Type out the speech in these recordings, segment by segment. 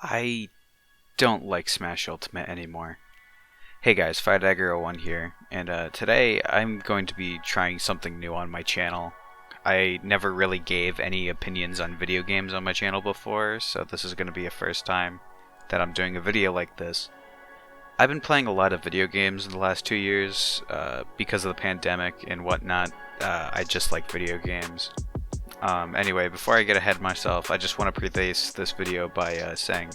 I don't like Smash Ultimate anymore. Hey guys, FireDagger01 here, and today I'm going to be trying something new on my channel. I never really gave any opinions on video games on my channel before, so this is going to be a first time that I'm doing a video like this. I've been playing a lot of video games in the last 2 years because of the pandemic and whatnot. I just like video games. Anyway, before I get ahead of myself, I just want to preface this video by saying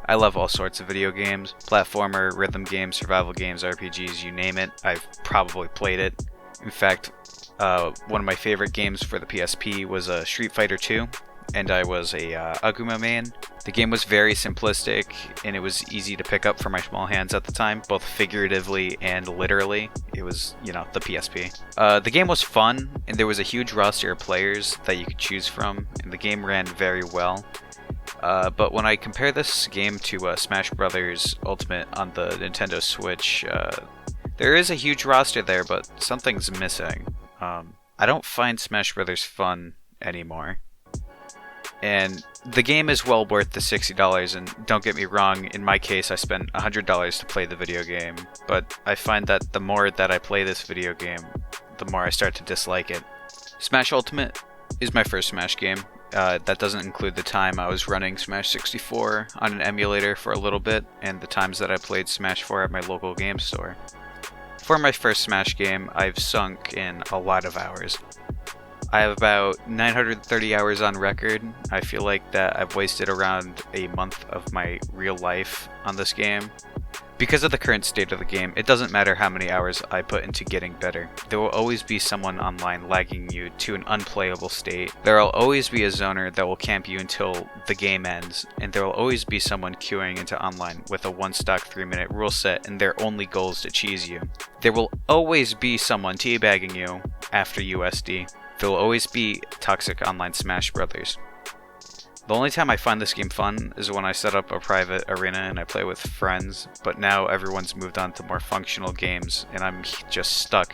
I love all sorts of video games. Platformer, rhythm games, survival games, RPGs, you name it, I've probably played it. In fact, one of my favorite games for the PSP was Street Fighter 2, and I was a Aguma main. The game was very simplistic, and it was easy to pick up for my small hands at the time, both figuratively and literally. It was, the PSP. The game was fun, and there was a huge roster of players that you could choose from, and the game ran very well. But when I compare this game to Smash Bros. Ultimate on the Nintendo Switch, there is a huge roster there, but something's missing. I don't find Smash Bros. Fun anymore. And the game is well worth the $60, and don't get me wrong, in my case I spent $100 to play the video game, but I find that the more that I play this video game, the more I start to dislike it. Smash Ultimate is my first Smash game. That doesn't include the time I was running Smash 64 on an emulator for a little bit, and the times that I played Smash 4 at my local game store. For my first Smash game, I've sunk in a lot of hours. I have about 930 hours on record. I feel like that I've wasted around a month of my real life on this game. Because of the current state of the game, it doesn't matter how many hours I put into getting better. There will always be someone online lagging you to an unplayable state. There will always be a zoner that will camp you until the game ends, and there will always be someone queuing into online with a one-stock 3-minute rule set and their only goal is to cheese you. There will always be someone teabagging you after USD. There will always be toxic online Smash Brothers. The only time I find this game fun is when I set up a private arena and I play with friends, but now everyone's moved on to more functional games, and I'm just stuck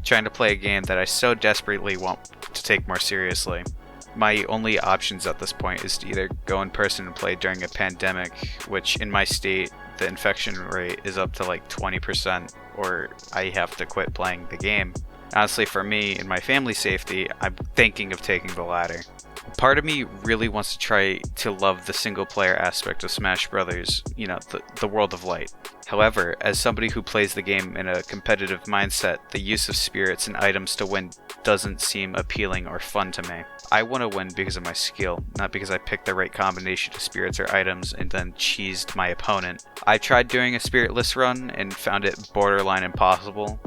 trying to play a game that I so desperately want to take more seriously. My only options at this point is to either go in person and play during a pandemic, which in my state, the infection rate is up to like 20%, or I have to quit playing the game. Honestly, for me and my family's safety, I'm thinking of taking the latter. Part of me really wants to try to love the single player aspect of Smash Brothers, the World of Light. However, as somebody who plays the game in a competitive mindset, the use of spirits and items to win doesn't seem appealing or fun to me. I want to win because of my skill, not because I picked the right combination of spirits or items and then cheesed my opponent. I tried doing a spiritless run and found it borderline impossible.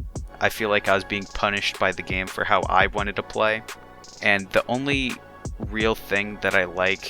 I feel like I was being punished by the game for how I wanted to play, and the only real thing that I like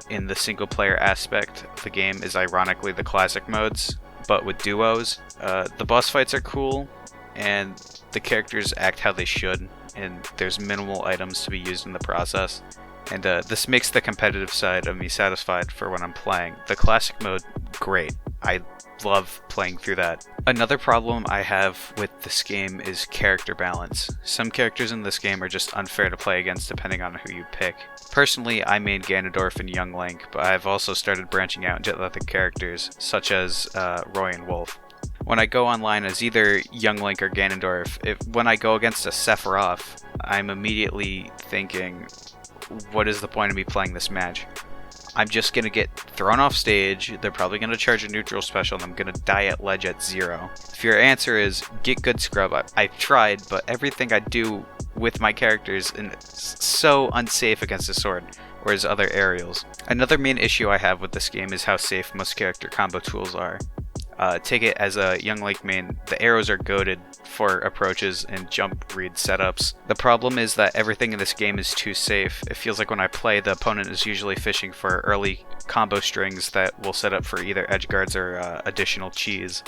in the single player aspect of the game is ironically the classic modes, but with duos. The boss fights are cool, and the characters act how they should, and there's minimal items to be used in the process, and this makes the competitive side of me satisfied for when I'm playing. The classic mode, great. I love playing through that. Another problem I have with this game is character balance. Some characters in this game are just unfair to play against depending on who you pick. Personally, I main Ganondorf and Young Link, but I've also started branching out into other characters, such as Roy and Wolf. When I go online as either Young Link or Ganondorf, when I go against a Sephiroth, I'm immediately thinking, what is the point of me playing this match? I'm just going to get thrown off stage, they're probably going to charge a neutral special, and I'm going to die at ledge at 0. If your answer is, get good scrub, I've tried, but everything I do with my characters is so unsafe against the sword, or his other aerials. Another main issue I have with this game is how safe most character combo tools are. Take it as a Young Link main, the arrows are goated for approaches and jump read setups. The problem is that everything in this game is too safe. It feels like when I play, the opponent is usually fishing for early combo strings that will set up for either edge guards or additional cheese.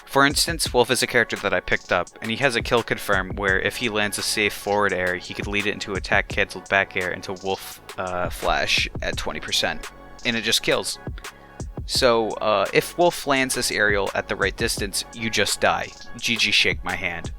For instance, Wolf is a character that I picked up, and he has a kill confirm where if he lands a safe forward air, he could lead it into attack cancelled back air into Wolf flash at 20%, and it just kills. So, if Wolf lands this aerial at the right distance, you just die. GG, shake my hand.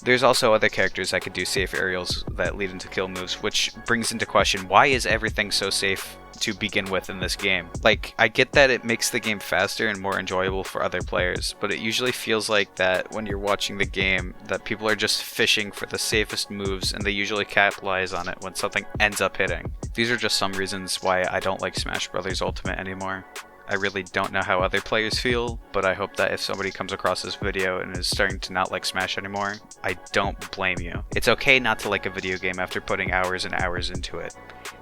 There's also other characters that could do safe aerials that lead into kill moves, which brings into question, why is everything so safe to begin with in this game? Like, I get that it makes the game faster and more enjoyable for other players, but it usually feels like that when you're watching the game, that people are just fishing for the safest moves, and they usually capitalize on it when something ends up hitting. These are just some reasons why I don't like Smash Bros. Ultimate anymore. I really don't know how other players feel, but I hope that if somebody comes across this video and is starting to not like Smash anymore, I don't blame you. It's okay not to like a video game after putting hours and hours into it.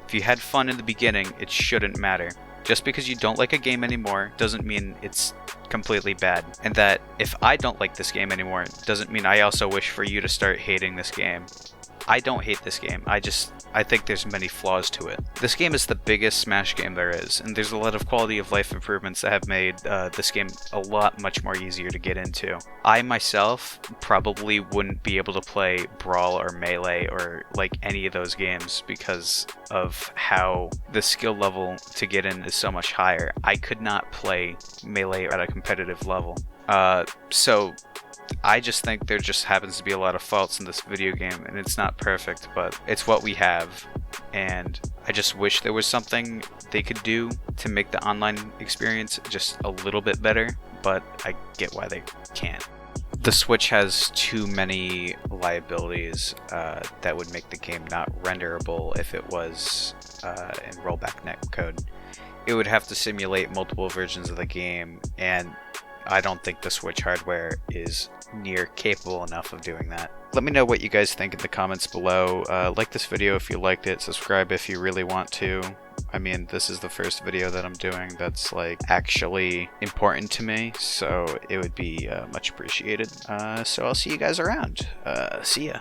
If you had fun in the beginning, it shouldn't matter. Just because you don't like a game anymore doesn't mean it's completely bad. And that if I don't like this game anymore doesn't mean I also wish for you to start hating this game. I don't hate this game, I think there's many flaws to it. This game is the biggest Smash game there is, and there's a lot of quality of life improvements that have made this game a lot much more easier to get into. I myself probably wouldn't be able to play Brawl or Melee or like any of those games because of how the skill level to get in is so much higher. I could not play Melee at a competitive level. So I just think there just happens to be a lot of faults in this video game, and it's not perfect, but it's what we have, and I just wish there was something they could do to make the online experience just a little bit better, but I get why they can't. The Switch has too many liabilities that would make the game not renderable if it was in rollback netcode. It would have to simulate multiple versions of the game, and I don't think the Switch hardware is near capable enough of doing that. Let me know what you guys think in the comments below. Like this video if you liked it, subscribe if you really want to. I mean, this is the first video that I'm doing that's like actually important to me, so it would be much appreciated. So I'll see you guys around. See ya.